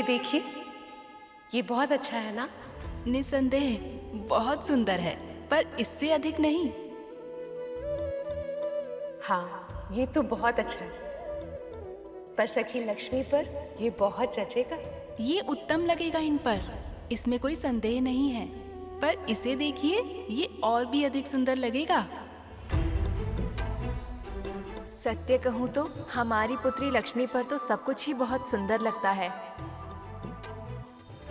ये देखिए, ये बहुत अच्छा है ना? निसंदेह बहुत सुंदर है, पर इससे अधिक नहीं। हाँ, ये तो बहुत अच्छा है, पर सखी लक्ष्मी पर ये बहुत जचेगा। ये उत्तम लगेगा इन पर, इसमें कोई संदेह नहीं है। पर इसे देखिए, ये और भी अधिक सुंदर लगेगा। सत्य कहूँ तो हमारी पुत्री लक्ष्मी पर तो सब कुछ ही बहुत सुंदर लगता है।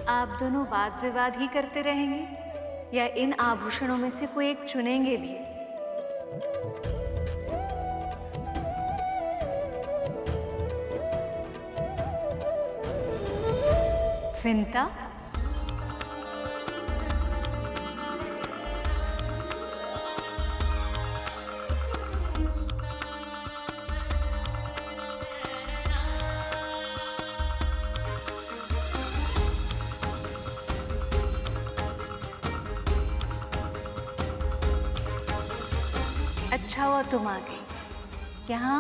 आप दोनों वाद विवाद ही करते रहेंगे या इन आभूषणों में से कोई एक चुनेंगे भी? विंता, अच्छा हुआ तुम आ गई। यहाँ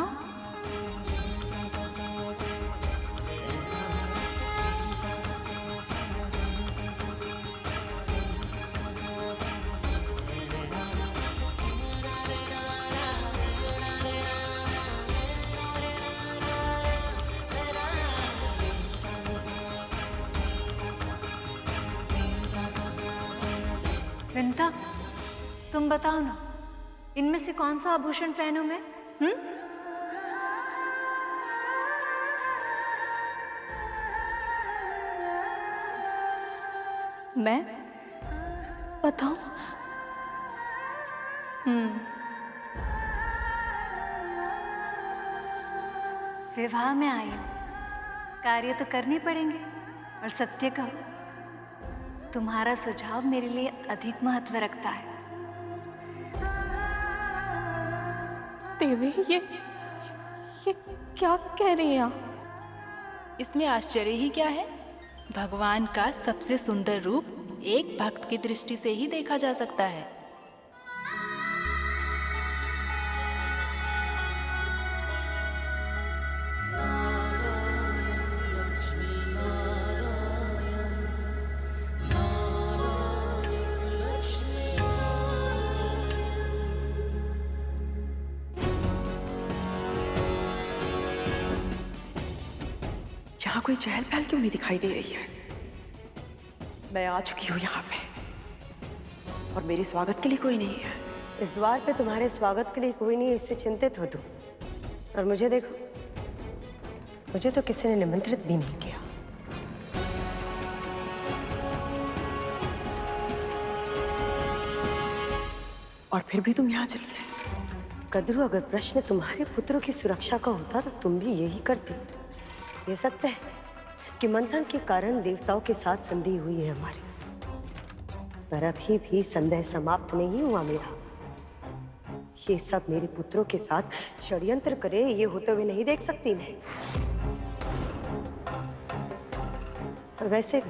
विंता, तुम बताओ ना, इनमें से कौन सा आभूषण पहनूं मैं? मैं बताऊं? विवाह में आई हूं, कार्य तो करने पड़ेंगे। और सत्य कहो, तुम्हारा सुझाव मेरे लिए अधिक महत्व रखता है। देवी, ये क्या कह रही हैं आप? इसमें आश्चर्य ही क्या है? भगवान का सबसे सुंदर रूप एक भक्त की दृष्टि से ही देखा जा सकता है। यहाँ कोई चहल पहल क्यों नहीं दिखाई दे रही है? मैं आ चुकी हूँ यहाँ पे और मेरे स्वागत के लिए कोई नहीं है। इस द्वार पे तुम्हारे स्वागत के लिए कोई नहीं है, इससे चिंतित हो तुम। और मुझे देखो, मुझे तो किसी ने निमंत्रित भी नहीं किया। और फिर भी तुम यहाँ चली गए। कद्रू, अगर प्रश्न तुम्हारे पुत्रों की सुरक्षा का होता तो तुम भी यही करती। ये सत्य है कि मंथन के कारण देवताओं के साथ संधि हुई है हमारी, पर अभी भी संदेह समाप्त नहीं हुआ मेरा। ये सब मेरे पुत्रों के साथ षड्यंत्र करे, ये होते हुए नहीं देख सकती मैं। और वैसे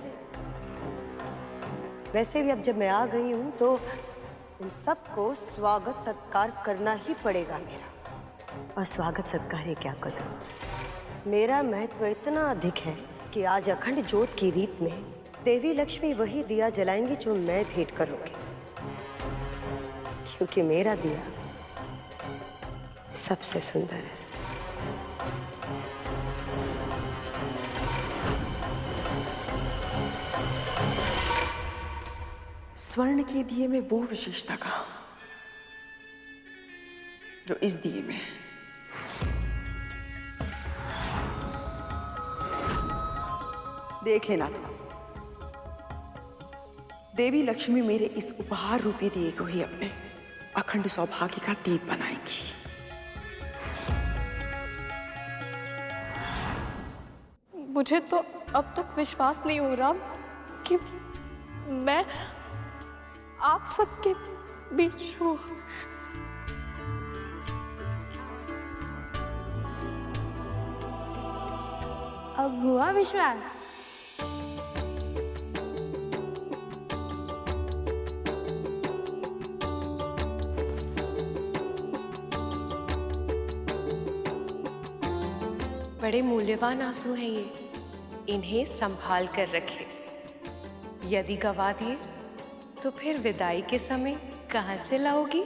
भी अब जब मैं आ गई हूं तो इन सबको स्वागत सत्कार करना ही पड़ेगा मेरा। और स्वागत सत्कार है क्या कदम, मेरा महत्व इतना अधिक है कि आज अखंड ज्योत की रीत में देवी लक्ष्मी वही दिया जलाएंगी जो मैं भेंट करूंगी, क्योंकि मेरा दिया सबसे सुंदर है। स्वर्ण के दिए में वो विशेषता कहाँ जो इस दिए में है? देख लेना तुम, देवी लक्ष्मी मेरे इस उपहार रूपी दिए को ही अपने अखंड सौभाग्य का दीप बनाएंगी। मुझे तो अब तक विश्वास नहीं हो रहा कि मैं आप सबके बीच हूँ। अब हुआ विश्वास? बड़े मूल्यवान आंसू हैं ये, इन्हें संभाल कर रखे। यदि गवा दिए तो फिर विदाई के समय कहाँ से लाओगी?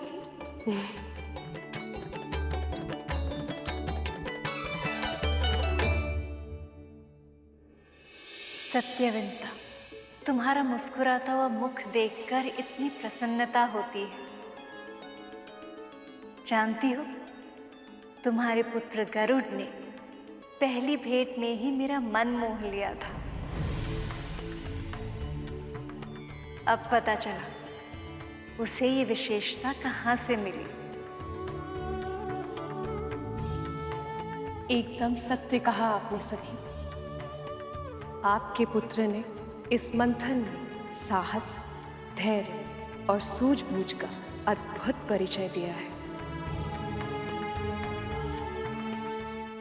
सत्यवंता, तुम्हारा मुस्कुराता हुआ मुख देखकर इतनी प्रसन्नता होती है। जानती हो, तुम्हारे पुत्र गरुड़ ने पहली भेंट में ही मेरा मन मोह लिया था। अब पता चला उसे ये विशेषता कहाँ से मिली। एकदम सत्य कहा आपने सखी। आपके पुत्र ने इस मंथन में साहस, धैर्य और सूझबूझ का अद्भुत परिचय दिया है।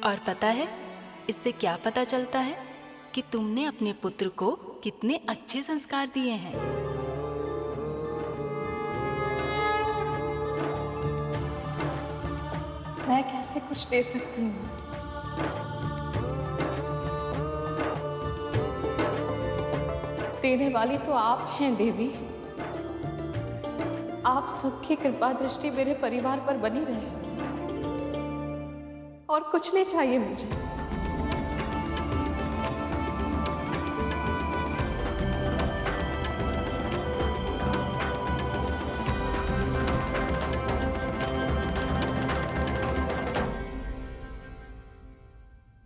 और पता है इससे क्या पता चलता है कि तुमने अपने पुत्र को कितने अच्छे संस्कार दिए हैं। मैं कैसे कुछ दे सकती हूँ? देने वाली तो आप हैं देवी। आप सबकी कृपा दृष्टि मेरे परिवार पर बनी रहे, और कुछ नहीं चाहिए मुझे।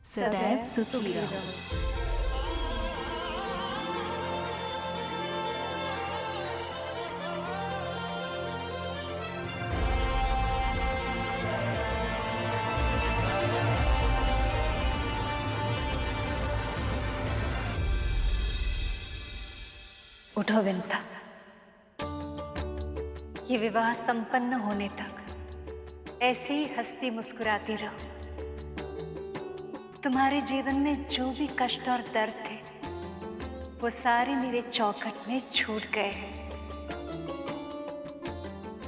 सदैव सुखी रहो। उठो विंता, ये विवाह संपन्न होने तक ऐसे ही हंसती मुस्कुराती रहो। तुम्हारे जीवन में जो भी कष्ट और दर्द थे वो सारे मेरे चौखट में छूट गए हैं।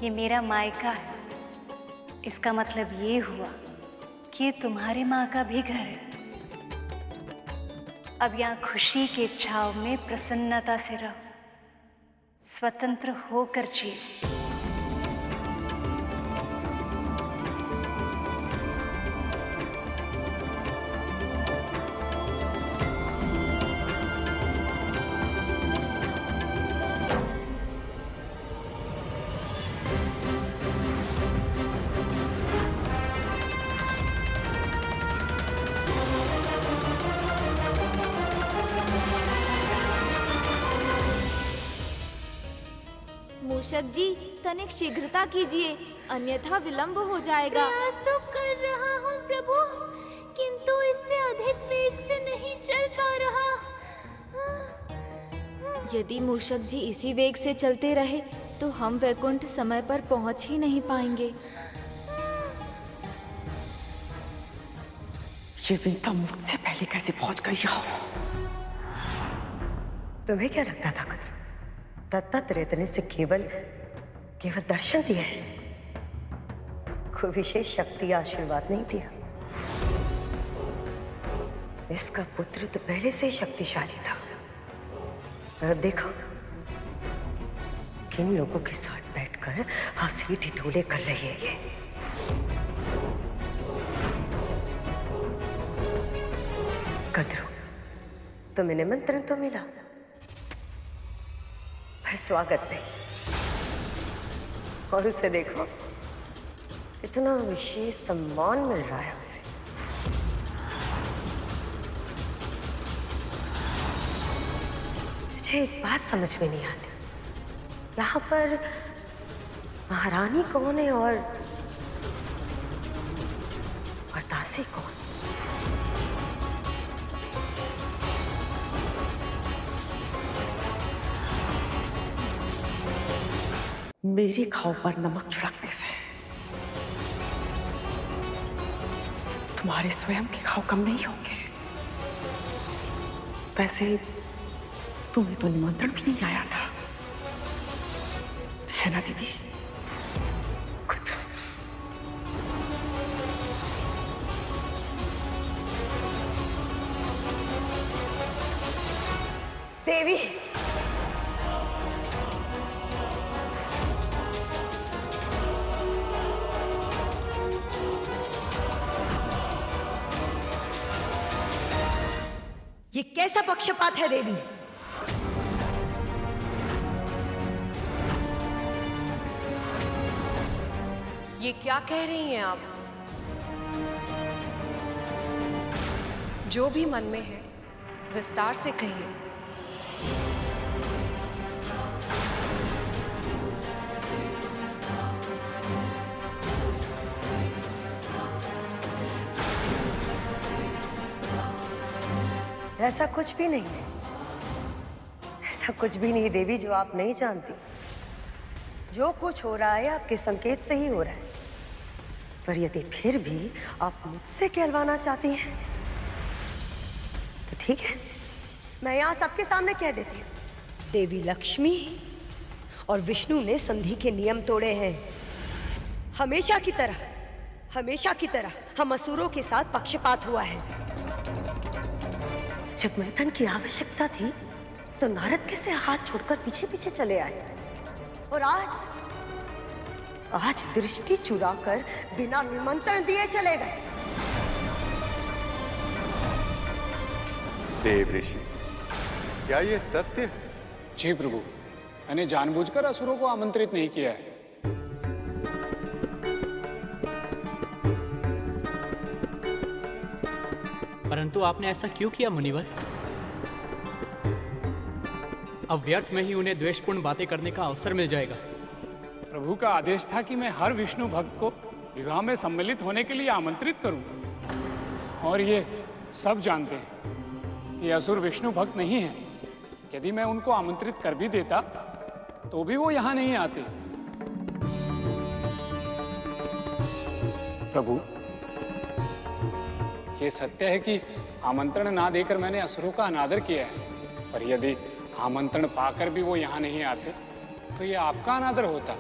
ये मेरा मायका है, इसका मतलब ये हुआ कि ये तुम्हारे माँ का भी घर है। अब यहाँ खुशी के छाव में प्रसन्नता से रहो, स्वतंत्र होकर जियो। मूषक जी, तनिक शीघ्रता कीजिए, अन्यथा विलंब हो जाएगा। प्रयास तो कर रहा हूँ प्रभु, किंतु इससे अधिक वेग से नहीं चल पा रहा। यदि मूषक जी इसी वेग से चलते रहे तो हम वैकुंठ समय पर पहुँच ही नहीं पाएंगे। ये विंता मुझसे पहले कैसे पहुंच गई यहाँ? तुम्हें क्या लगता था कद्रू? दत्तात्रेय से केवल दर्शन दिया है, कोई विशेष शक्ति या आशीर्वाद नहीं दिया। इसका पुत्र तो पहले से ही शक्तिशाली था, पर अब देखो किन लोगों के साथ बैठकर हंसी ठिठोले कर रही है ये। कद्रू, तुम्हें निमंत्रण तो मिला, पर स्वागत नहीं। और उसे देखो, इतना विशेष सम्मान मिल रहा है उसे। मुझे एक बात समझ में नहीं आती, यहाँ पर महारानी कौन है और दासी कौन? मेरे घाव पर नमक छिड़कने से तुम्हारे स्वयं के घाव कम नहीं होंगे। वैसे तुम्हें तो निमंत्रण भी नहीं आया था, है ना दीदी? देवी। ये कैसा पक्षपात है देवी? ये क्या कह रही हैं आप? जो भी मन में है विस्तार से कहिए। ऐसा कुछ भी नहीं है, ऐसा कुछ भी नहीं देवी जो आप नहीं जानती। जो कुछ हो रहा है आपके संकेत से ही हो रहा है। पर यदि फिर भी आप मुझसे कहलवाना चाहती हैं तो ठीक है, मैं यहां सबके सामने कह देती हूं। देवी लक्ष्मी और विष्णु ने संधि के नियम तोड़े हैं। हमेशा की तरह हम असुरों के साथ पक्षपात हुआ है। जब मंथन की आवश्यकता थी तो नारद कैसे हाथ छोड़कर पीछे पीछे चले आए, और आज दृष्टि चुराकर बिना निमंत्रण दिए चले गए। देव ऋषि, क्या ये सत्य है? जी प्रभु, मैंने जानबूझकर असुरों को आमंत्रित नहीं किया है। परंतु आपने ऐसा क्यों किया मुनिवर? अब व्यर्थ में ही उन्हें द्वेषपूर्ण बातें करने का अवसर मिल जाएगा। प्रभु का आदेश था कि मैं हर विष्णु भक्त को विवाह में सम्मिलित होने के लिए आमंत्रित करूं, और ये सब जानते हैं कि असुर विष्णु भक्त नहीं है। यदि मैं उनको आमंत्रित कर भी देता तो भी वो यहाँ नहीं आते। प्रभु, ये सत्य है कि आमंत्रण ना देकर मैंने असुरों का अनादर किया है, पर यदि आमंत्रण पाकर भी वो यहाँ नहीं आते तो ये आपका अनादर होता।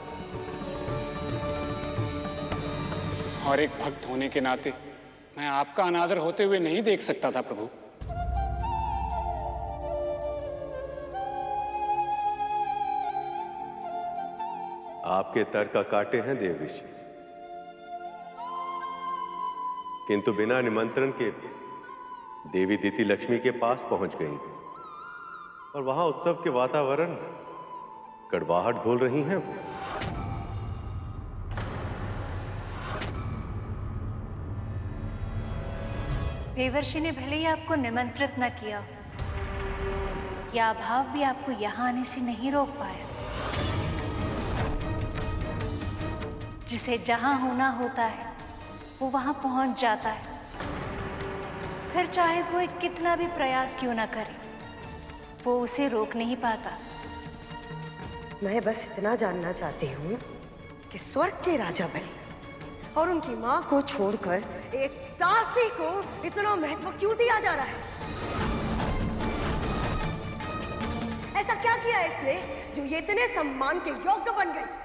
और एक भक्त होने के नाते मैं आपका अनादर होते हुए नहीं देख सकता था प्रभु। आपके तर्क काटे हैं देव ऋषि, किंतु बिना निमंत्रण के देवी दीति लक्ष्मी के पास पहुंच गई और वहां उत्सव के वातावरण कड़वाहट घोल रही हैं। देवर्षि ने भले ही आपको निमंत्रित न किया, यह अभाव भी आपको यहाँ आने से नहीं रोक पाया। जिसे जहां होना होता है वो वहां पहुंच जाता है, फिर चाहे कोई कितना भी प्रयास क्यों ना करे, वो उसे रोक नहीं पाता। मैं बस इतना जानना चाहती हूँ कि स्वर्ग के राजा बलि और उनकी माँ को छोड़कर एक दासी को इतना महत्व क्यों दिया जा रहा है? ऐसा क्या किया इसने जो ये इतने सम्मान के योग्य बन गई?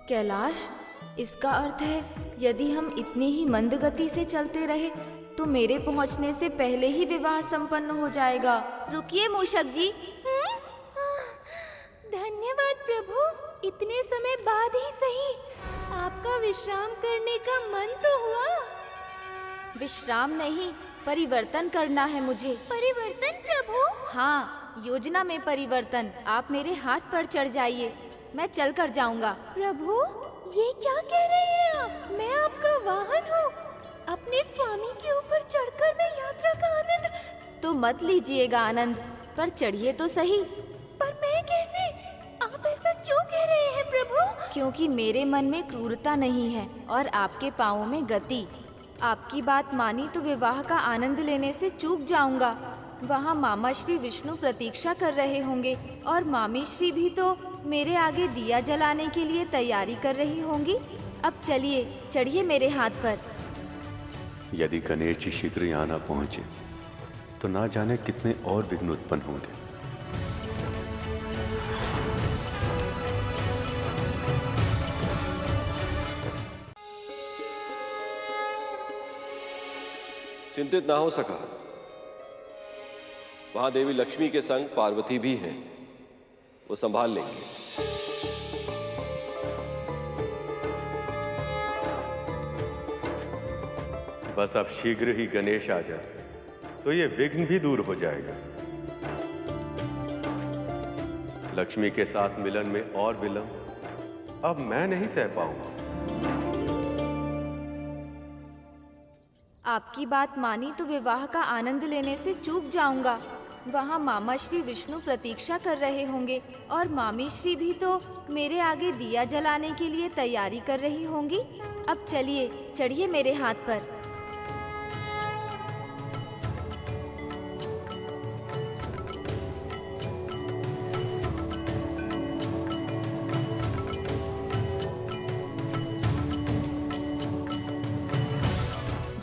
कैलाश, इसका अर्थ है यदि हम इतनी ही मंद गति से चलते रहे तो मेरे पहुंचने से पहले ही विवाह संपन्न हो जाएगा। रुकिए मूषक जी। धन्यवाद प्रभु, इतने समय बाद ही सही आपका विश्राम करने का मन तो हुआ। विश्राम नहीं, परिवर्तन करना है मुझे। परिवर्तन प्रभु? हाँ, योजना में परिवर्तन। आप मेरे हाथ पर चढ़ जाइए, मैं चल कर जाऊंगा। प्रभु, ये क्या कह रहे हैं आप? मैं आपका वाहन हूँ। अपने स्वामी के ऊपर चढ़कर मैं यात्रा का आनंद तो मत लीजिएगा आनंद, पर चढ़िए तो सही। पर मैं कैसे? आप ऐसा क्यों कह रहे हैं प्रभु? क्योंकि मेरे मन में क्रूरता नहीं है और आपके पाँवों में गति। आपकी बात मानी तो विवाह का आनंद लेने से चूक जाऊंगा। वहाँ मामा श्री विष्णु प्रतीक्षा कर रहे होंगे और मामी श्री भी तो मेरे आगे दिया जलाने के लिए तैयारी कर रही होंगी। अब चलिए, चढ़िए मेरे हाथ पर। यदि गणेश जी शीघ्र यहाँ न पहुंचे तो ना जाने कितने और विघ्न उत्पन्न होंगे। चिंतित ना हो सका। वहां देवी लक्ष्मी के संग पार्वती भी हैं, वो संभाल लेंगे। बस अब शीघ्र ही गणेश आ जाए तो ये विघ्न भी दूर हो जाएगा। लक्ष्मी के साथ मिलन में और विलंब अब मैं नहीं सह पाऊंगा। आपकी बात मानी तो विवाह का आनंद लेने से चूक जाऊंगा। वहाँ मामा श्री विष्णु प्रतीक्षा कर रहे होंगे और मामी श्री भी तो मेरे आगे दिया जलाने के लिए तैयारी कर रही होंगी। अब चलिए, चढ़िए मेरे हाथ पर।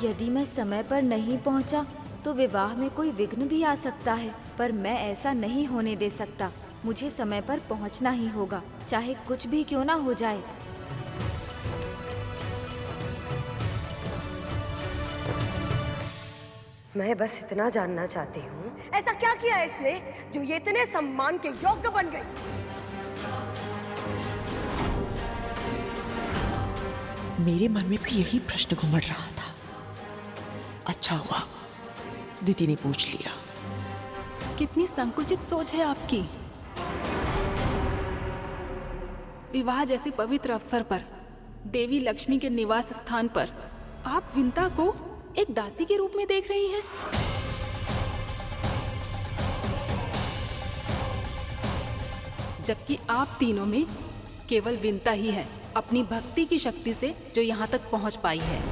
यदि मैं समय पर नहीं पहुंचा तो विवाह में कोई विघ्न भी आ सकता है, पर मैं ऐसा नहीं होने दे सकता। मुझे समय पर पहुंचना ही होगा, चाहे कुछ भी क्यों ना हो जाए। मैं बस इतना जानना चाहती हूँ, ऐसा क्या किया है इसने जो ये इतने सम्मान के योग्य बन गई? मेरे मन में भी यही प्रश्न घुमड़ रहा था। अच्छा हुआ दीदी ने पूछ लिया। कितनी संकुचित सोच है आपकी। विवाह जैसे पवित्र अवसर पर, देवी लक्ष्मी के निवास स्थान पर आप विंता को एक दासी के रूप में देख रही हैं। जबकि आप तीनों में केवल विंता ही है अपनी भक्ति की शक्ति से जो यहाँ तक पहुँच पाई है।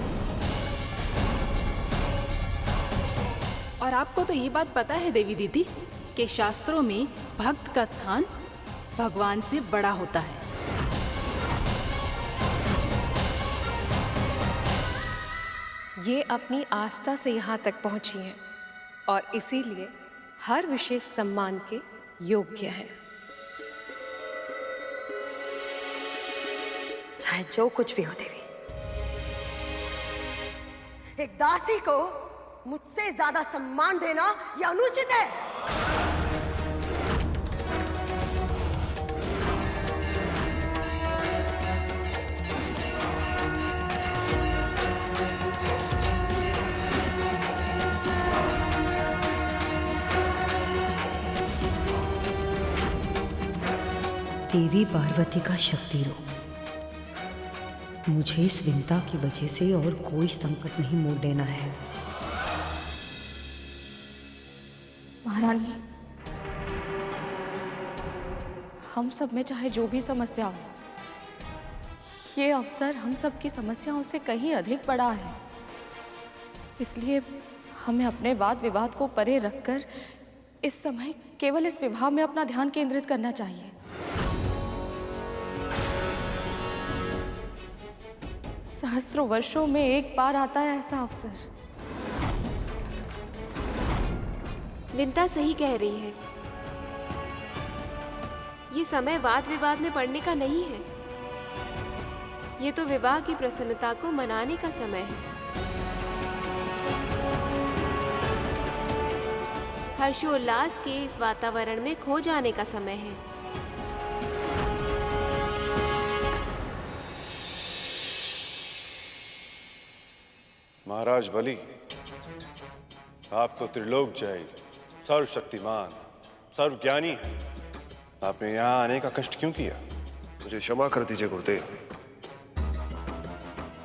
और आपको तो ये बात पता है देवी दीदी कि शास्त्रों में भक्त का स्थान भगवान से बड़ा होता है। ये अपनी आस्था से यहाँ तक पहुँची हैं और इसीलिए हर विशेष सम्मान के योग्य हैं। चाहे जो कुछ भी हो देवी, एक दासी को मुझसे ज्यादा सम्मान देना यह अनुचित है। देवी पार्वती का शक्ति रूप, मुझे इस विंता की वजह से और कोई संकट नहीं मोड़ देना है। महारानी, हम सब में चाहे जो भी समस्या हो, ये अवसर हम सब की समस्याओं से कहीं अधिक बड़ा है। इसलिए हमें अपने वाद विवाद को परे रखकर इस समय केवल इस विवाह में अपना ध्यान केंद्रित करना चाहिए। सहस्रों वर्षों में एक बार आता है ऐसा अवसर। विंता सही कह रही है। ये समय वाद विवाद में पड़ने का नहीं है। ये तो विवाह की प्रसन्नता को मनाने का समय है। हर्षोल्लास के इस वातावरण में खो जाने का समय है। महाराज बलि, आप तो त्रिलोक जय, सर्वशक्तिमान, सर्वज्ञानी है। आपने यहाँ आने का कष्ट क्यों किया? मुझे क्षमा कर दीजिए गुरुदेव,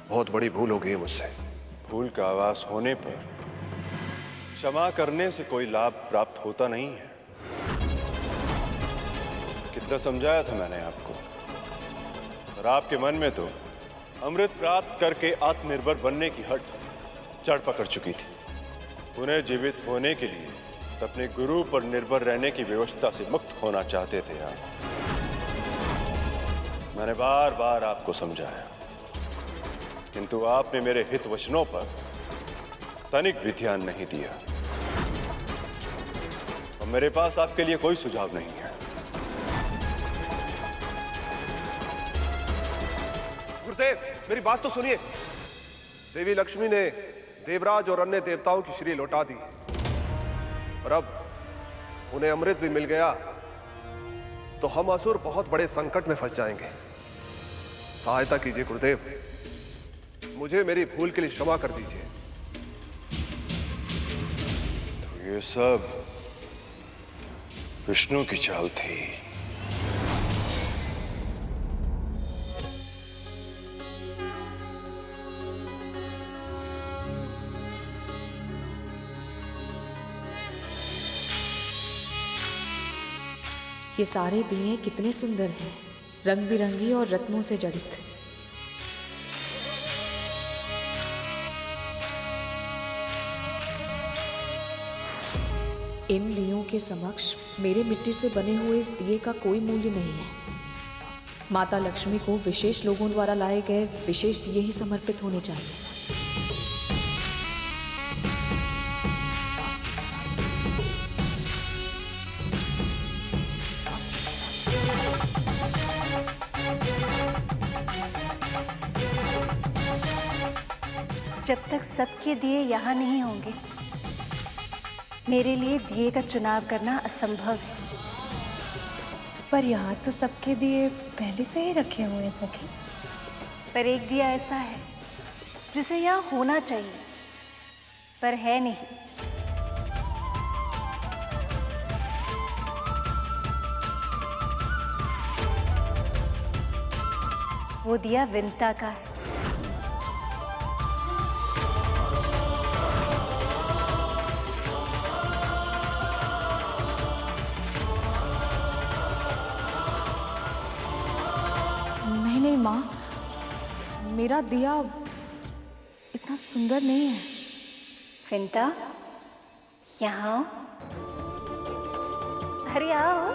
बहुत बड़ी भूल हो गई मुझसे। भूल का आवास होने पर क्षमा करने से कोई लाभ प्राप्त होता नहीं है। कितना समझाया था मैंने आपको, और आपके मन में तो अमृत प्राप्त करके आत्मनिर्भर बनने की हट चढ़ पकड़ चुकी थी। पुनः जीवित होने के लिए अपने गुरु पर निर्भर रहने की व्यवस्था से मुक्त होना चाहते थे आप। मैंने बार बार आपको समझाया, किंतु आपने मेरे हित वचनों पर तनिक भी ध्यान नहीं दिया। और मेरे पास आपके लिए कोई सुझाव नहीं है। गुरुदेव, मेरी बात तो सुनिए। देवी लक्ष्मी ने देवराज और अन्य देवताओं की श्री लौटा दी और अब उन्हें अमृत भी मिल गया तो हम असुर बहुत बड़े संकट में फंस जाएंगे। सहायता कीजिए गुरुदेव, मुझे मेरी भूल के लिए क्षमा कर दीजिए। तो ये सब विष्णु की चाल थी। ये सारे दिए कितने सुंदर हैं, रंग बिरंगी और रत्नों से जड़ित। इन दियों के समक्ष मेरे मिट्टी से बने हुए इस दिए का कोई मूल्य नहीं है। माता लक्ष्मी को विशेष लोगों द्वारा लाए गए विशेष दिए ही समर्पित होने चाहिए। जब तक सबके दिए यहाँ नहीं होंगे, मेरे लिए दिए का चुनाव करना असंभव है। पर यहाँ तो सबके दिए पहले से ही रखे हुए हैं सखी। पर एक दिया ऐसा है जिसे यहाँ होना चाहिए, पर है नहीं। वो दिया विंता का है। नहीं माँ, मेरा दिया इतना सुंदर नहीं है। विंता, यहाँ आओ। अरे आओ।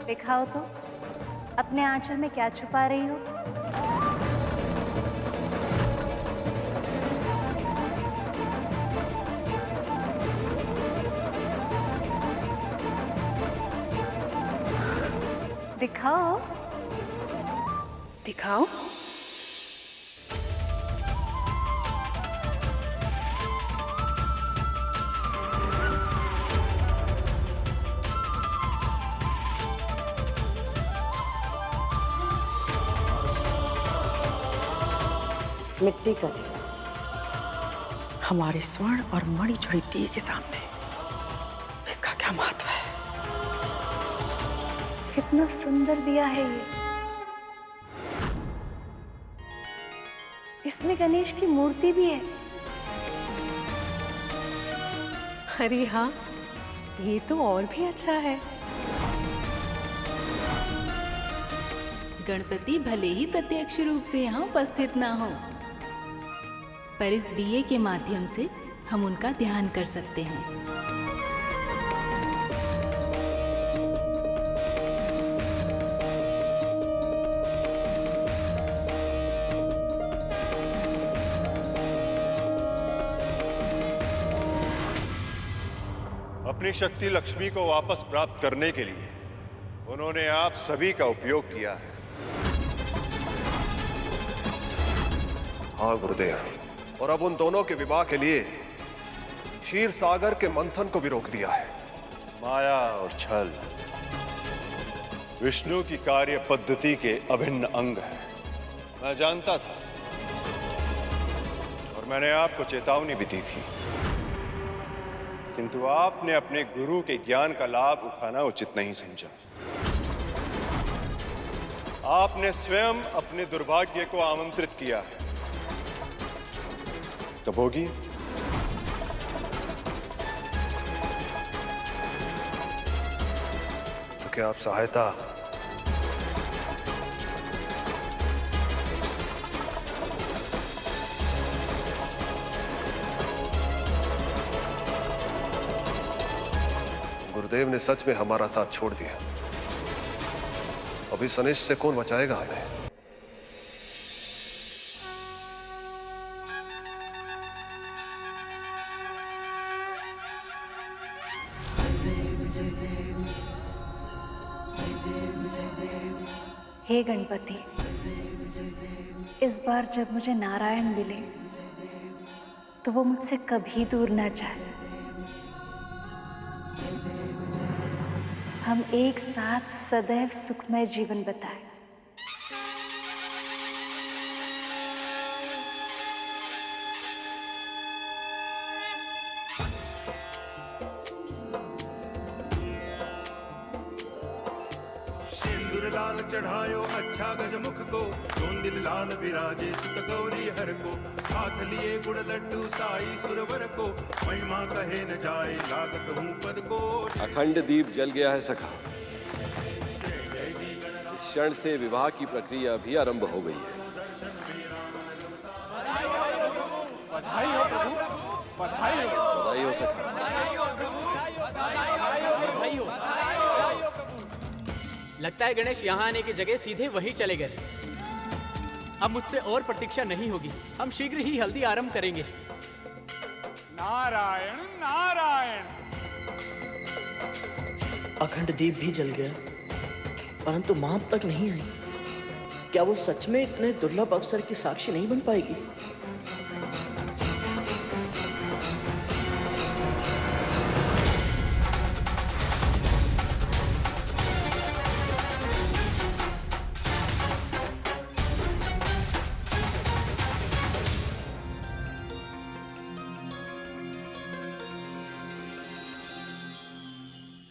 दिखाओ तो, अपने आंचल में क्या छुपा रही हो? दिखाओ। दिखाओ। मिट्टी का हमारे स्वर्ण और मणि जड़ित दिए के सामने इसका क्या महत्व है? कितना सुंदर दिया है ये। इसमें गणेश की मूर्ति भी है। अरे हाँ, ये तो और भी अच्छा है। गणपति भले ही प्रत्यक्ष रूप से यहाँ उपस्थित ना हो, पर इस दिए के माध्यम से हम उनका ध्यान कर सकते हैं। अपनी शक्ति लक्ष्मी को वापस प्राप्त करने के लिए उन्होंने आप सभी का उपयोग किया है। हाँ गुरुदेव, और अब उन दोनों के विवाह के लिए क्षीर सागर के मंथन को भी रोक दिया है। माया और छल विष्णु की कार्य पद्धति के अभिन्न अंग है। मैं जानता था और मैंने आपको चेतावनी भी दी थी, किंतु आपने अपने गुरु के ज्ञान का लाभ उठाना उचित नहीं समझा। आपने स्वयं अपने दुर्भाग्य को आमंत्रित किया है। कब होगी? तो क्या आप सहायता गुरुदेव ने सच में हमारा साथ छोड़ दिया। अभी सनेश से कौन बचाएगा हमें? हे गणपति, इस बार जब मुझे नारायण मिले तो वो मुझसे कभी दूर न जाए। हम एक साथ सदैव सुखमय जीवन बिताएं। लाल चढ़ायो अच्छा गजमुख को, धूंधिल लाल विराजे सुत गौरी हर को, हाथ लिए गुड़ लड्डू साई सुरवर को, महिमा कहे न जाए लागत हूँ पद को। अखंड दीप जल गया है सखा। इस क्षण से विवाह की प्रक्रिया भी आरंभ हो गई है। बधाई हो प्रभु, बधाई हो। बधाई हो सखा। बधाई हो। लगता है गणेश यहाँ आने की जगह सीधे वहीं चले गए। अब मुझसे और प्रतीक्षा नहीं होगी, हम शीघ्र ही हल्दी आरंभ करेंगे। नारायण नारायण। अखंड दीप भी जल गया, परंतु मां अब तक नहीं आई। क्या वो सच में इतने दुर्लभ अवसर की साक्षी नहीं बन पाएगी?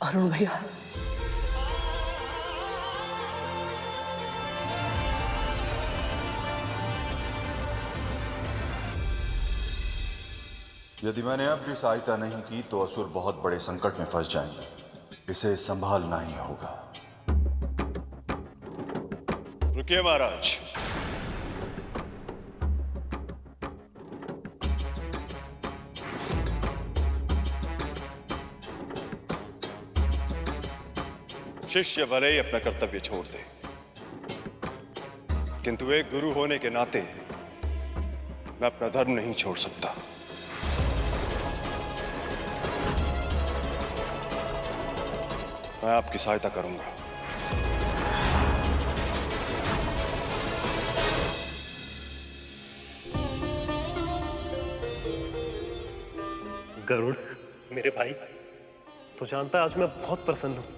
अरुण भैया, यदि मैंने अब भी सहायता नहीं की तो असुर बहुत बड़े संकट में फंस जाएंगे। इसे संभालना ही होगा। रुकिए महाराज। शिष्य भले ही अपना कर्तव्य छोड़ दे, किंतु एक गुरु होने के नाते मैं अपना धर्म नहीं छोड़ सकता। मैं आपकी सहायता करूंगा। गरुड़ मेरे भाई, तो जानता है आज मैं बहुत प्रसन्न हूं।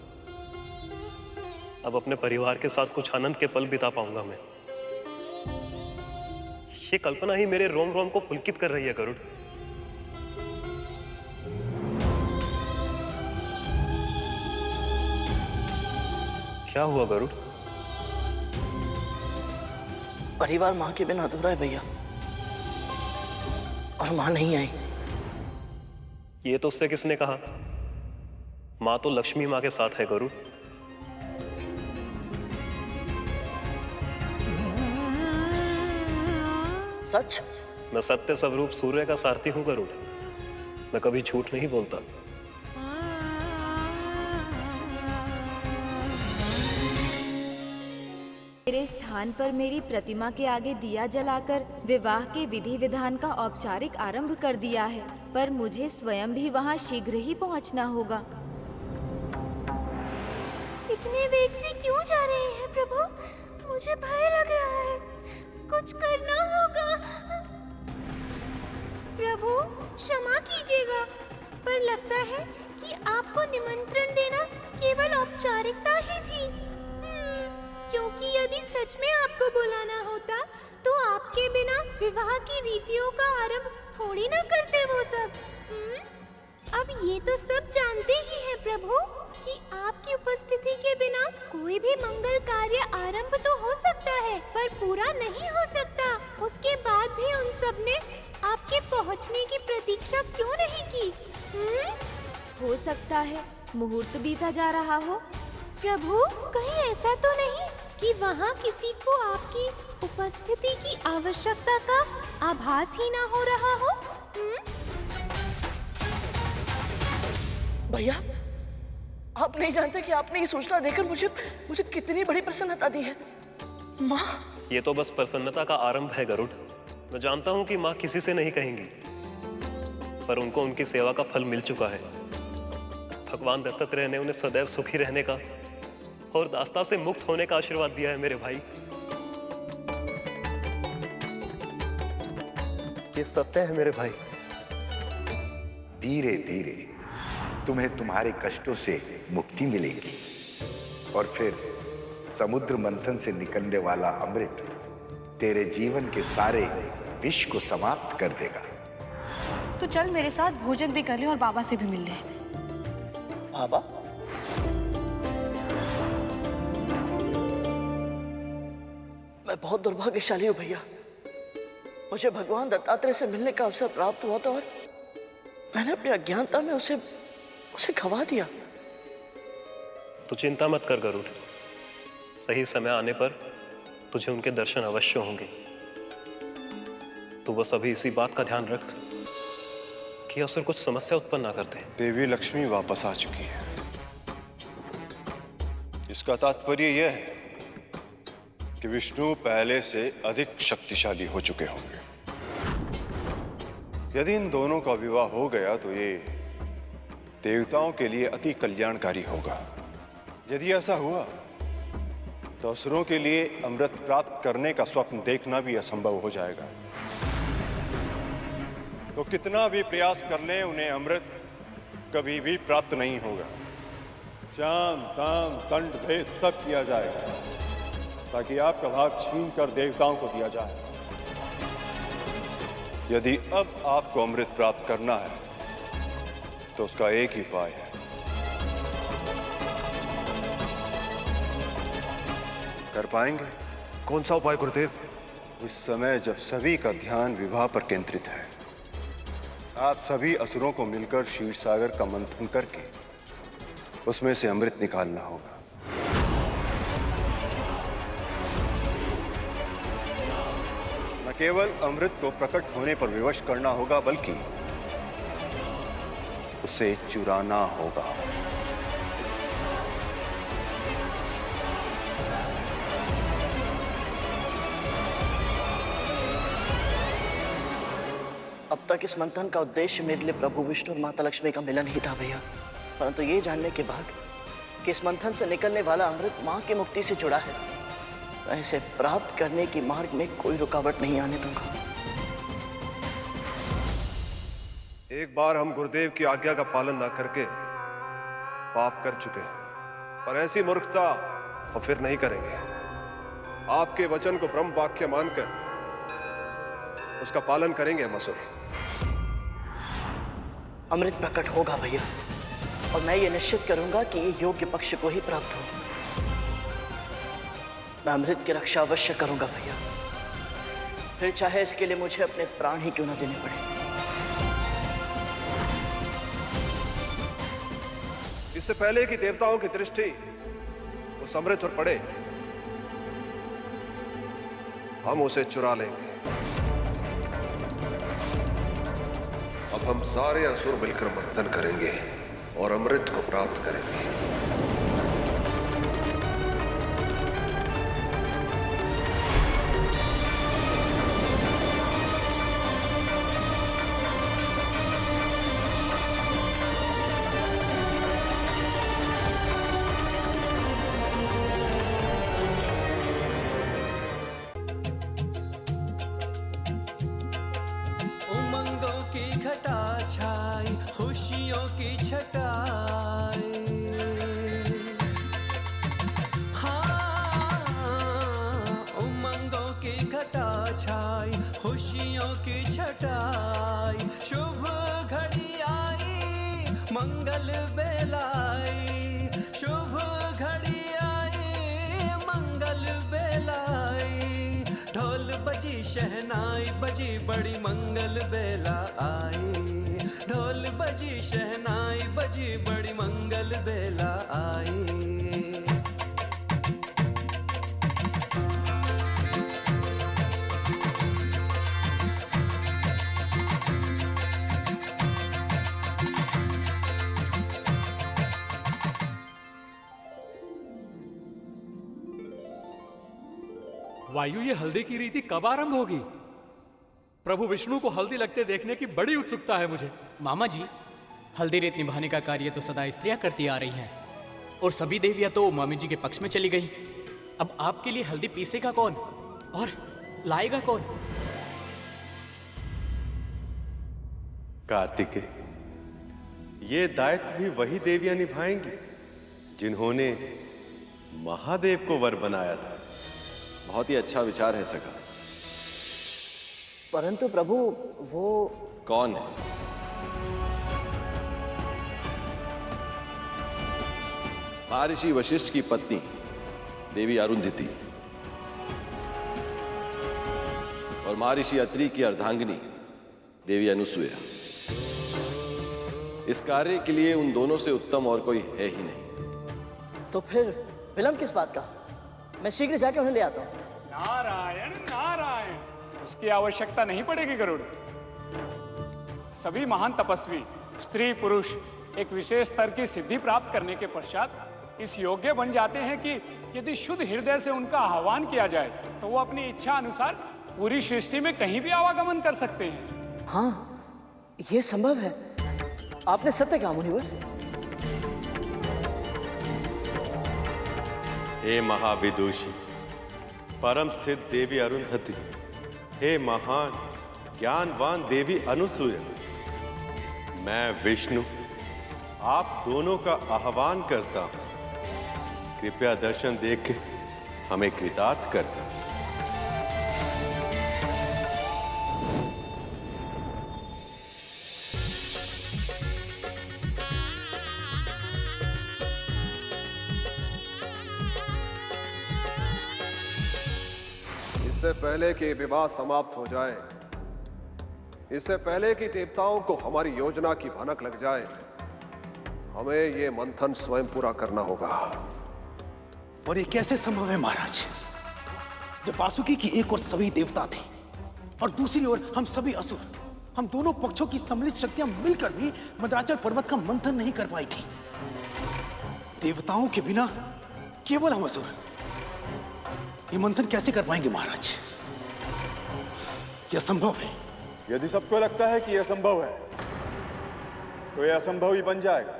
अब अपने परिवार के साथ कुछ आनंद के पल बिता पाऊंगा मैं। ये कल्पना ही मेरे रोम रोम को पुलकित कर रही है गरुड़। क्या हुआ गरुड़? परिवार मां के बिना अधूरा है भैया, और मां नहीं आई। ये तो उससे किसने कहा? मां तो लक्ष्मी मां के साथ है गरुड़। सच? मैं सत्य स्वरूप सूर्य का सारथी हूं गरुड़। मैं कभी झूठ नहीं बोलता। मेरे स्थान पर मेरी प्रतिमा के आगे दिया जलाकर विवाह के विधि विधान का औपचारिक आरंभ कर दिया है, पर मुझे स्वयं भी वहां शीघ्र ही पहुंचना होगा। इतने वेग से क्यों जा रहे हैं प्रभु? मुझे भय लग रहा है। कुछ करना होगा। प्रभु क्षमा कीजिएगा, पर लगता है कि आपको निमंत्रण देना केवल औपचारिकता ही थी। क्योंकि यदि सच में आपको बुलाना होता तो आपके बिना विवाह की रीतियों का आरंभ थोड़ी ना करते वो सब। अब ये तो सब जानते ही हैं प्रभु कि आपकी उपस्थिति के बिना कोई भी मंगल कार्य आरंभ तो हो सकता है, पर पूरा नहीं हो सकता। उसके बाद भी उन सब ने आपके पहुंचने की प्रतीक्षा क्यों नहीं की? हो सकता है मुहूर्त बीता जा रहा हो। प्रभु कहीं ऐसा तो नहीं कि वहाँ किसी को आपकी उपस्थिति की आवश्यकता का आभास ही ना हो रहा हो? भैया, आप नहीं जानते कि आपने ये सूचना देकर मुझे कितनी बड़ी प्रसन्नता दी है। माँ, ये तो बस प्रसन्नता का आरंभ है गरुड़। मैं जानता हूँ कि माँ किसी से नहीं कहेंगी, पर उनको उनकी सेवा का फल मिल चुका है। भगवान दत्तात्रेय ने उन्हें सदैव सुखी रहने का और दास्ता से मुक्त होने का आशीर्वाद दिया है मेरे भाई। ये सत्य है मेरे भाई। धीरे धीरे तुम्हें तुम्हारे कष्टों से मुक्ति मिलेगी और फिर समुद्र मंथन से निकलने वाला अमृत तेरे जीवन के सारे विष को समाप्त कर देगा। तो चल मेरे साथ भोजन भी कर ले और बाबा से भी मिल ले। बाबा? मैं बहुत दुर्भाग्यशाली हूँ भैया। मुझे भगवान दत्तात्रेय से मिलने का अवसर प्राप्त हुआ था और मैंने अपनी अज्ञानता में उसे खवा दिया। तो चिंता मत कर गरुड़, सही समय आने पर तुझे उनके दर्शन अवश्य होंगे। तो बस अभी इसी बात का ध्यान रख कि असुर कुछ समस्या उत्पन्न ना करते। देवी लक्ष्मी वापस आ चुकी है। इसका तात्पर्य यह है कि विष्णु पहले से अधिक शक्तिशाली हो चुके होंगे। यदि इन दोनों का विवाह हो गया तो ये देवताओं के लिए अति कल्याणकारी होगा। यदि ऐसा हुआ तो असुरों के लिए अमृत प्राप्त करने का स्वप्न देखना भी असंभव हो जाएगा। तो कितना भी प्रयास कर लें उन्हें अमृत कभी भी प्राप्त नहीं होगा। चाम ताम दंड भेद सब किया जाएगा ताकि आपका भाग छीन कर देवताओं को दिया जाए। यदि अब आपको अमृत प्राप्त करना है तो उसका एक ही उपाय है। कर पाएंगे? कौन सा उपाय गुरुदेव? इस समय जब सभी का ध्यान विवाह पर केंद्रित है, आप सभी असुरों को मिलकर क्षीर सागर का मंथन करके उसमें से अमृत निकालना होगा। न केवल अमृत को प्रकट होने पर विवश करना होगा बल्कि उसे चुराना होगा। अब तक इस मंथन का उद्देश्य मेरे लिए प्रभु विष्णु और माता लक्ष्मी का मिलन ही था भैया, परंतु ये जानने के बाद कि इस मंथन से निकलने वाला अमृत माँ की मुक्ति से जुड़ा है, मैं इसे प्राप्त करने की मार्ग में कोई रुकावट नहीं आने दूंगा। एक बार हम गुरुदेव की आज्ञा का पालन ना करके पाप कर चुके हैं, पर ऐसी मूर्खता और फिर नहीं करेंगे। आपके वचन को ब्रह्म वाक्य मानकर उसका पालन करेंगे हम असुर। अमृत प्रकट होगा भैया, और मैं ये निश्चित करूंगा कि ये योग्य पक्ष को ही प्राप्त हो। मैं अमृत की रक्षा अवश्य करूंगा भैया, फिर चाहे इसके लिए मुझे अपने प्राण ही क्यों ना देने पड़े। इससे पहले कि देवताओं की दृष्टि उस अमृत पर पड़े, हम उसे चुरा लेंगे। अब हम सारे असुर मिलकर मंथन करेंगे और अमृत को प्राप्त करेंगे। उमंगों की घटा छाई, खुशियों की छटाई, हाँ, उमंगों की घटा छाई, खुशियों की छटाई, शुभ घड़ी आई, मंगल बेलाई, शुभ घड़ी आई, मंगल बेलाई, ढोल बजी शहनाई बजी, बड़ी मंगल बेला आई, ढोल बजी शहनाई बजी, बड़ी मंगल बेला आई। वायु, ये हल्दी की रीति कब आरंभ होगी? प्रभु विष्णु को हल्दी लगते देखने की बड़ी उत्सुकता है मुझे। मामा जी, हल्दी रीत निभाने का कार्य तो सदा स्त्रियां करती आ रही हैं। और सभी देवियां तो मामी जी के पक्ष में चली गई। अब आपके लिए हल्दी पीसेगा कौन और लाएगा कौन? कार्तिकेय, ये दायित्व भी वही देवियां निभाएंगी जिन्होंने महादेव को वर बनाया था। बहुत ही अच्छा विचार है सखा। परंतु प्रभु वो कौन है? महर्षि वशिष्ठ की पत्नी देवी अरुंधति और महर्षि अत्रि की अर्धांगिनी देवी अनुसुईया। इस कार्य के लिए उन दोनों से उत्तम और कोई है ही नहीं। तो फिर विलंब किस बात का? मैं शीघ्र जाके उन्हें ले आता हूँ। नारायण नारायण, उसकी आवश्यकता नहीं पड़ेगी गरुड़। सभी महान तपस्वी स्त्री पुरुष एक विशेष स्तर की सिद्धि प्राप्त करने के पश्चात इस योग्य बन जाते हैं कि यदि शुद्ध हृदय से उनका आह्वान किया जाए तो वो अपनी इच्छा अनुसार पूरी सृष्टि में कहीं भी आवागमन कर सकते हैं। हाँ, ये संभव है। आपने सत्य कहा मुनिवर। हे महाविदुषी, परम सिद्ध देवी अरुंधति, हे महान ज्ञानवान देवी अनुसूया, मैं विष्णु आप दोनों का आह्वान करता हूं। कृपया दर्शन देख के हमें कृतार्थ करना। इससे पहले कि विवाह समाप्त हो जाए, इससे पहले कि देवताओं को हमारी योजना की भनक लग जाए, हमें ये मंथन स्वयं पूरा करना होगा। और ये कैसे संभव है महाराज, जब वासुकी की एक ओर सभी देवता थे और दूसरी ओर हम सभी असुर, हम दोनों पक्षों की सम्मिलित शक्तियां मिलकर भी मंदराचल पर्वत का मंथन नहीं कर पाई थी। देवताओं के बिना केवल हम असुर ये मंथन कैसे कर पाएंगे महाराज? यह संभव है। यदि सबको लगता है कि यह संभव है तो यह असंभव ही बन जाएगा।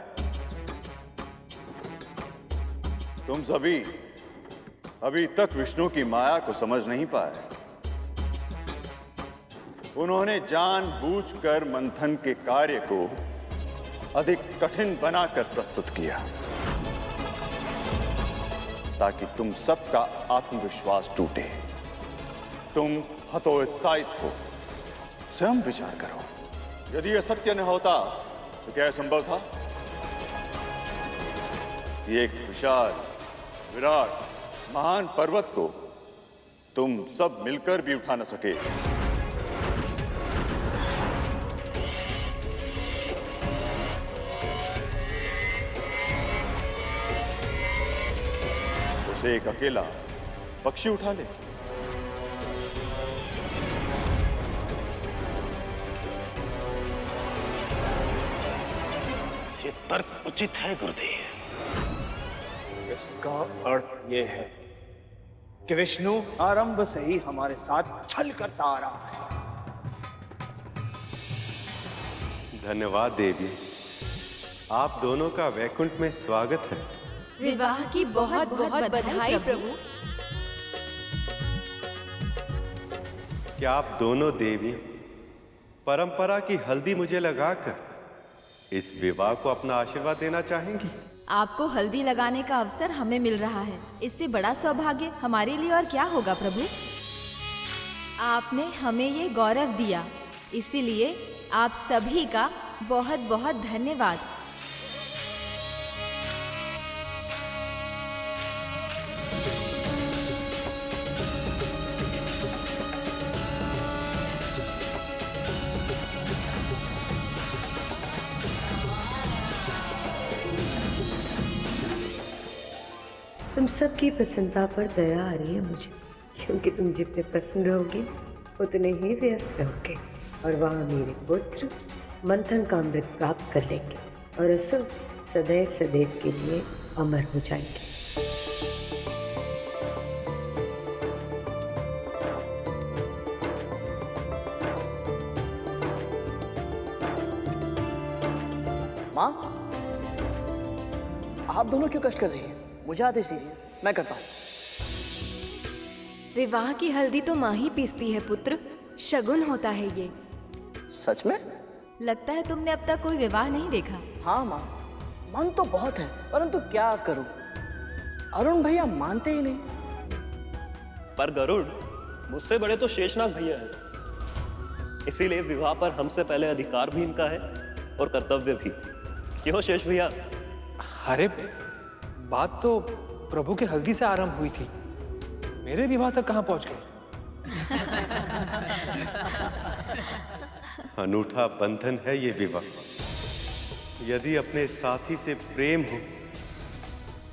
तुम सभी अभी तक विष्णु की माया को समझ नहीं पाए। उन्होंने जानबूझकर मंथन के कार्य को अधिक कठिन बनाकर प्रस्तुत किया ताकि तुम सबका आत्मविश्वास टूटे। तुम हतोत्साहित हो। स्वयं विचार करो, यदि यह सत्य न होता तो क्या संभव था? ये एक विशाल विराट महान पर्वत को तुम सब मिलकर भी उठा न सके। उसे एक अकेला पक्षी उठा ले। ये तर्क उचित है गुरुदेव। इसका अर्थ यह है कि विष्णु आरंभ से ही हमारे साथ छल करता आ रहा है। धन्यवाद देवी, आप दोनों का वैकुंठ में स्वागत है। विवाह की बहुत बहुत बधाई प्रभु। क्या आप दोनों देवी परंपरा की हल्दी मुझे लगाकर इस विवाह को अपना आशीर्वाद देना चाहेंगी? आपको हल्दी लगाने का अवसर हमें मिल रहा है, इससे बड़ा सौभाग्य हमारे लिए और क्या होगा प्रभु। आपने हमें ये गौरव दिया, इसीलिए आप सभी का बहुत बहुत धन्यवाद। तुम सबकी प्रसन्नता पर दया आ रही है मुझे, क्योंकि तुम जितने प्रसन्न रहोगे उतने ही व्यस्त रहोगे और वहाँ मेरे पुत्र मंथन का अमृत प्राप्त कर लेंगे और असुर सदैव सदैव के लिए अमर हो जाएंगे। माँ, आप दोनों क्यों कष्ट कर रही हैं? मुझे आदेश दीजिए, मैं करता हूँ। विवाह की हल्दी तो माँ ही पीसती है पुत्र, शगुन होता है ये। सच में? लगता है तुमने अब तक कोई विवाह नहीं देखा। हाँ माँ, मन तो बहुत है, परंतु क्या करूं, अरुण भैया मानते ही नहीं। पर गरुड़, मुझसे बड़े तो शेषनाग भैया हैं, इसीलिए विवाह पर हमसे पहले अधिकार भी इनका है और कर्तव्य भी। क्यों शेष भैया? अरे बात तो प्रभु के हल्दी से आरंभ हुई थी, मेरे विवाह तक कहां पहुंच गए? अनूठा बंधन है ये विवाह। यदि अपने साथी से प्रेम हो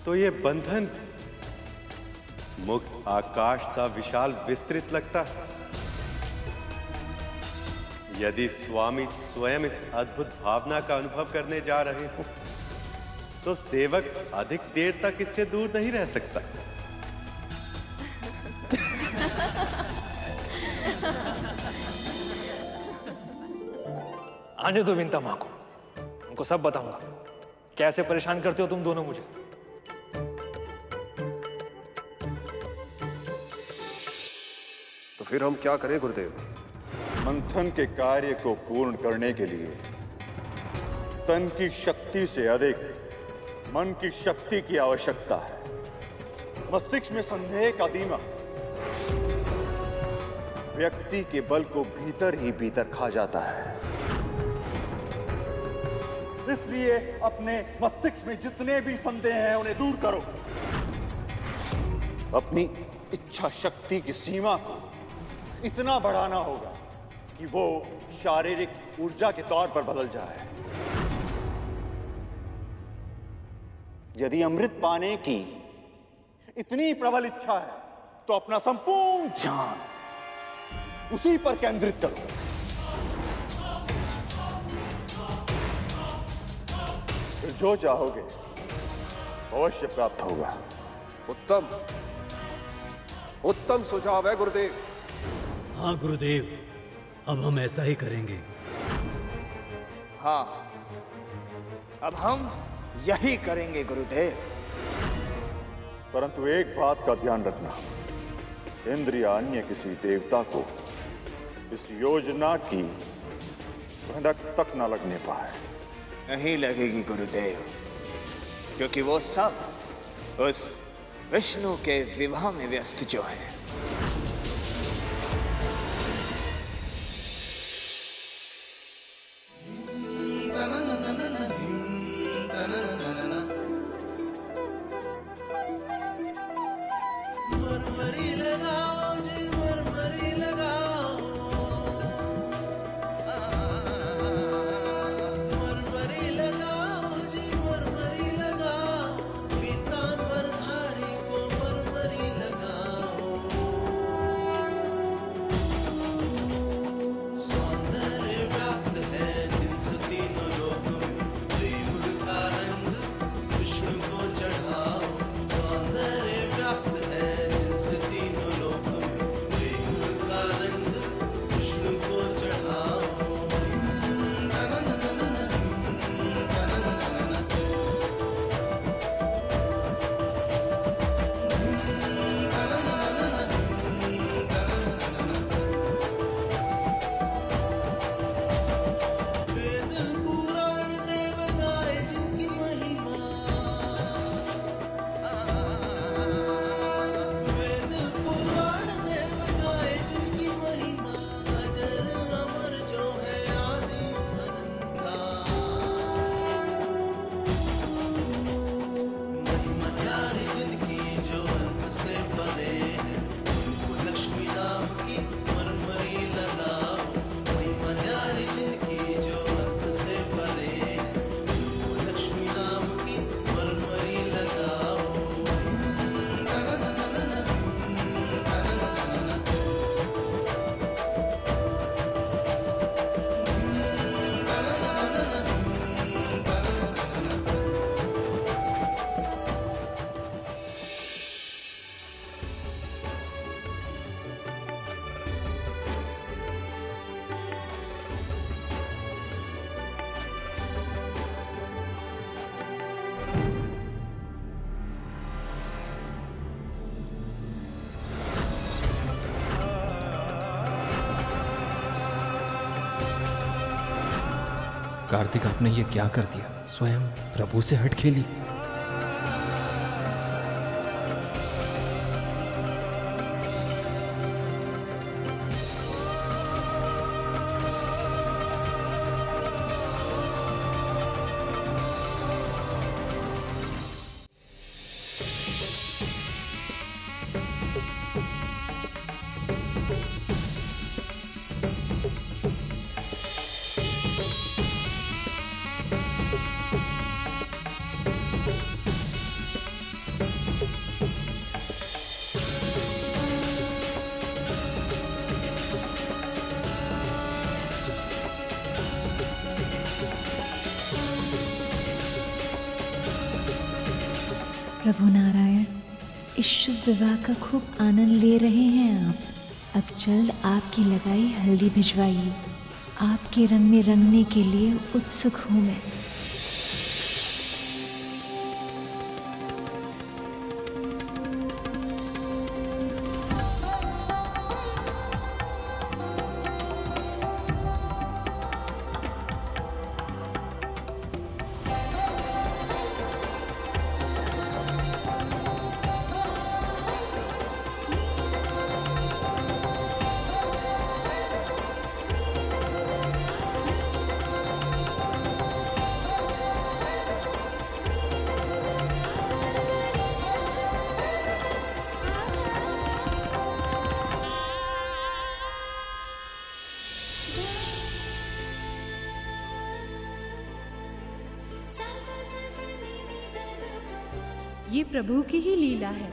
तो ये बंधन मुक्त आकाश सा विशाल विस्तृत लगता है। यदि स्वामी स्वयं इस अद्भुत भावना का अनुभव करने जा रहे हो तो सेवक अधिक देर तक इससे दूर नहीं रह सकता। आने दो विंता माँ को, उनको सब बताऊंगा कैसे परेशान करते हो तुम दोनों मुझे। तो फिर हम क्या करें गुरुदेव? मंथन के कार्य को पूर्ण करने के लिए तन की शक्ति से अधिक मन की शक्ति की आवश्यकता है। मस्तिष्क में संदेह का दीमक व्यक्ति के बल को भीतर ही भीतर खा जाता है। इसलिए अपने मस्तिष्क में जितने भी संदेह हैं उन्हें दूर करो। अपनी इच्छा शक्ति की सीमा को इतना बढ़ाना होगा कि वो शारीरिक ऊर्जा के तौर पर बदल जाए। यदि अमृत पाने की इतनी प्रबल इच्छा है तो अपना संपूर्ण ध्यान उसी पर केंद्रित करो। फिर जो चाहोगे अवश्य प्राप्त होगा। उत्तम उत्तम सुझाव है गुरुदेव। हाँ गुरुदेव, अब हम ऐसा ही करेंगे। हाँ, अब हम यही करेंगे गुरुदेव। परंतु एक बात का ध्यान रखना, इंद्र या अन्य किसी देवता को इस योजना की भनक तक न लगने पाए। नहीं लगेगी गुरुदेव, क्योंकि वो सब उस विष्णु के विवाह में व्यस्त जो है। कार्तिक, आपने ये क्या कर दिया? स्वयं प्रभु से हट खेली। प्रभु नारायण, इस शुभ विवाह का खूब आनंद ले रहे हैं आप। अब जल्द आपकी लगाई हल्दी भिजवाइए। आपके रंग में रंगने के लिए उत्सुक हूँ मैं। ये प्रभु की ही लीला है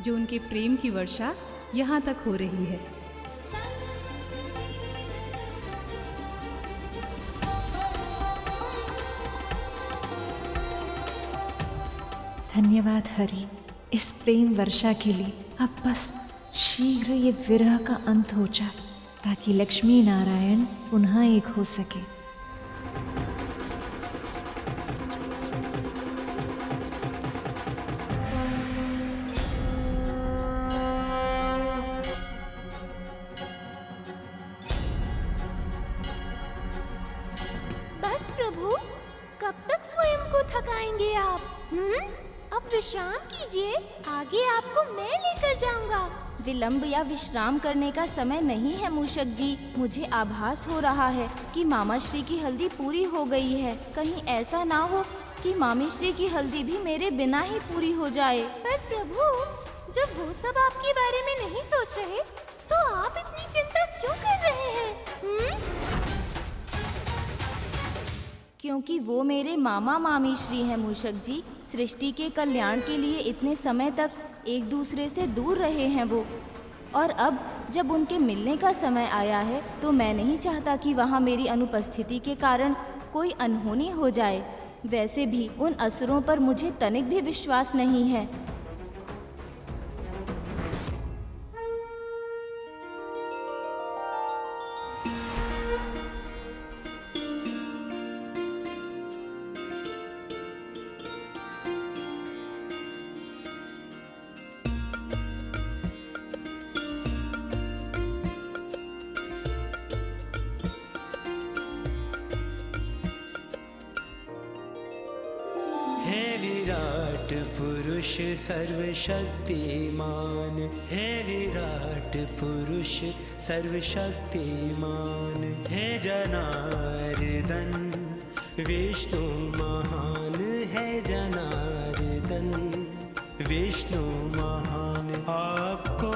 जो उनके प्रेम की वर्षा यहाँ तक हो रही है। धन्यवाद हरि, इस प्रेम वर्षा के लिए। अब बस शीघ्र ये विरह का अंत हो जाए ताकि लक्ष्मी नारायण पुनः एक हो सके। बस प्रभु, कब तक स्वयं को थकाएंगे आप? अब विश्राम कीजिए, आगे आपको मैं लेकर जाऊंगा। विलंब या विश्राम करने का समय नहीं है मूषक जी। मुझे आभास हो रहा है कि मामा श्री की हल्दी पूरी हो गई है। कहीं ऐसा ना हो कि मामी श्री की हल्दी भी मेरे बिना ही पूरी हो जाए। पर प्रभु, जब वो सब आपके बारे में नहीं सोच रहे तो आप इतनी चिंता क्यों कर रहे हैं? क्योंकि वो मेरे मामा मामी श्री हैं मूषक जी। सृष्टि के कल्याण के लिए इतने समय तक एक दूसरे से दूर रहे हैं वो, और अब जब उनके मिलने का समय आया है तो मैं नहीं चाहता कि वहाँ मेरी अनुपस्थिति के कारण कोई अनहोनी हो जाए। वैसे भी उन असुरों पर मुझे तनिक भी विश्वास नहीं है। हे विराट पुरुष सर्वशक्तिमान, हे विराट पुरुष सर्वशक्तिमान, हे जनार्दन विष्णु महान, हे जनार्दन विष्णु महान। आपको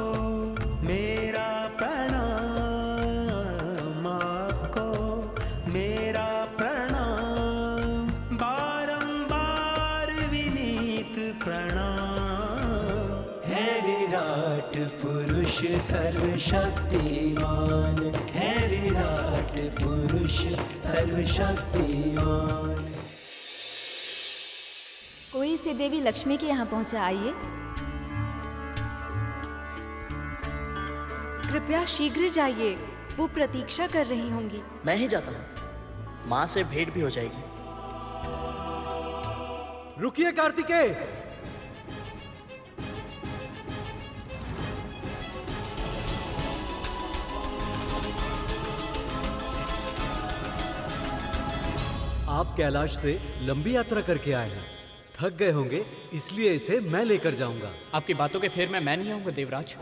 मेरा प्रणाम, आपको मेरा प्रणाम, बारंबार विनीत प्रणाम। हे विराट पुरुष सर्वशक्तिमान, हे विराट पुरुष सर्वशक्तिमान। कोई से देवी लक्ष्मी के यहाँ पहुँचा, आइए। कृपया शीघ्र जाइए, वो प्रतीक्षा कर रही होंगी। मैं ही जाता हूँ, माँ से भेंट भी हो जाएगी। रुकिए कार्तिकेय, आप कैलाश से लंबी यात्रा करके आए हैं, थक गए होंगे, इसलिए इसे मैं लेकर जाऊंगा। आपकी बातों के फेर में मैं नहीं आऊंगा देवराज,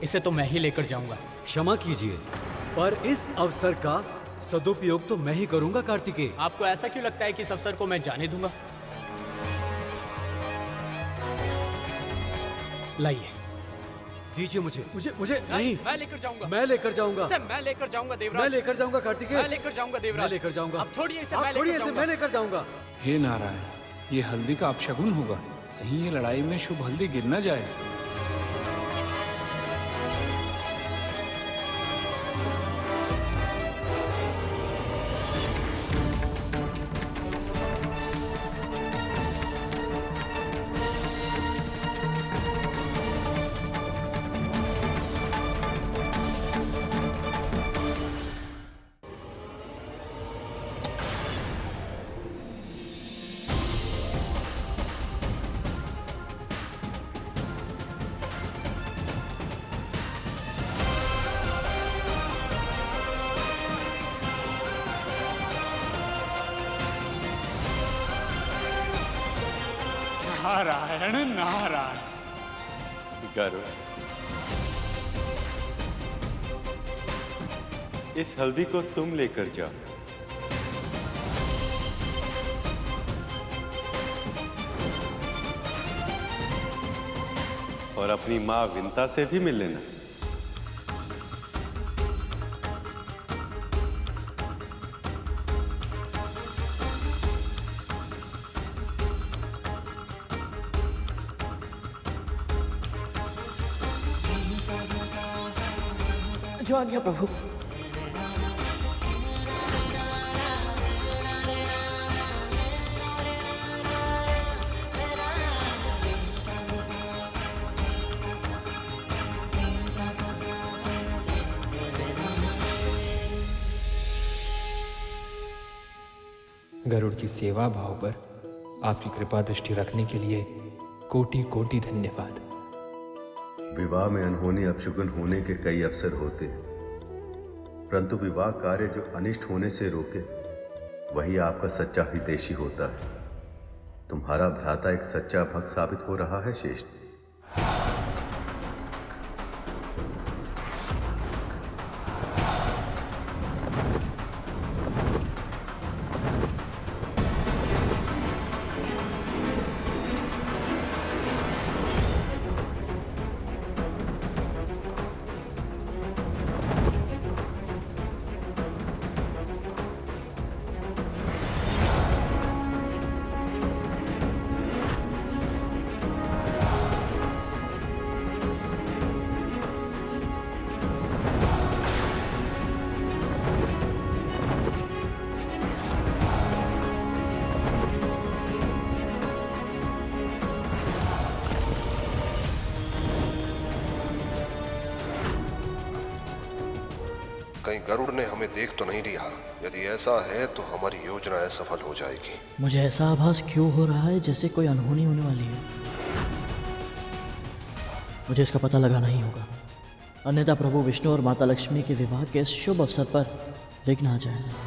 इसे तो मैं ही लेकर जाऊंगा। क्षमा कीजिए, पर इस अवसर का सदुपयोग तो मैं ही करूंगा कार्तिकेय। आपको ऐसा क्यों लगता है कि इस अवसर को मैं जाने दूंगा? लाइए, दीजिए मुझे मुझे मुझे नहीं, मैं लेकर जाऊंगा। मैं लेकर जाऊंगा। इसे मैं लेकर जाऊंगा देवराज। मैं लेकर जाऊंगा कार्तिकेय। मैं लेकर जाऊंगा देवराज। मैं लेकर जाऊंगा। अब छोड़िए इसे, आप छोड़िए इसे, मैं लेकर जाऊंगा। हे नारायण, ये हल्दी का अपशगुन होगा, कहीं ये लड़ाई में शुभ हल्दी गिर न जाए। नारायण नारायण। गरुड़, इस हल्दी को तुम लेकर जाओ और अपनी मां विंता से भी मिल लेना। जो आज्ञा प्रभु। गरुड़ की सेवा भाव पर आपकी कृपा दृष्टि रखने के लिए कोटि कोटि धन्यवाद। विवाह में अनहोनी अपशगुन होने के कई अवसर होते हैं, परंतु विवाह कार्य जो अनिष्ट होने से रोके वही आपका सच्चा हितैषी होता है। तुम्हारा भ्राता एक सच्चा भक्त साबित हो रहा है श्रेष्ठ। कहीं गरुड़ ने हमें देख तो नहीं लिया? यदि ऐसा है तो हमारी योजना असफल हो जाएगी। मुझे ऐसा आभास क्यों हो रहा है जैसे कोई अनहोनी होने वाली है। मुझे इसका पता लगाना ही होगा, अन्यथा प्रभु विष्णु और माता लक्ष्मी के विवाह के इस शुभ अवसर पर विघ्न आ जाए।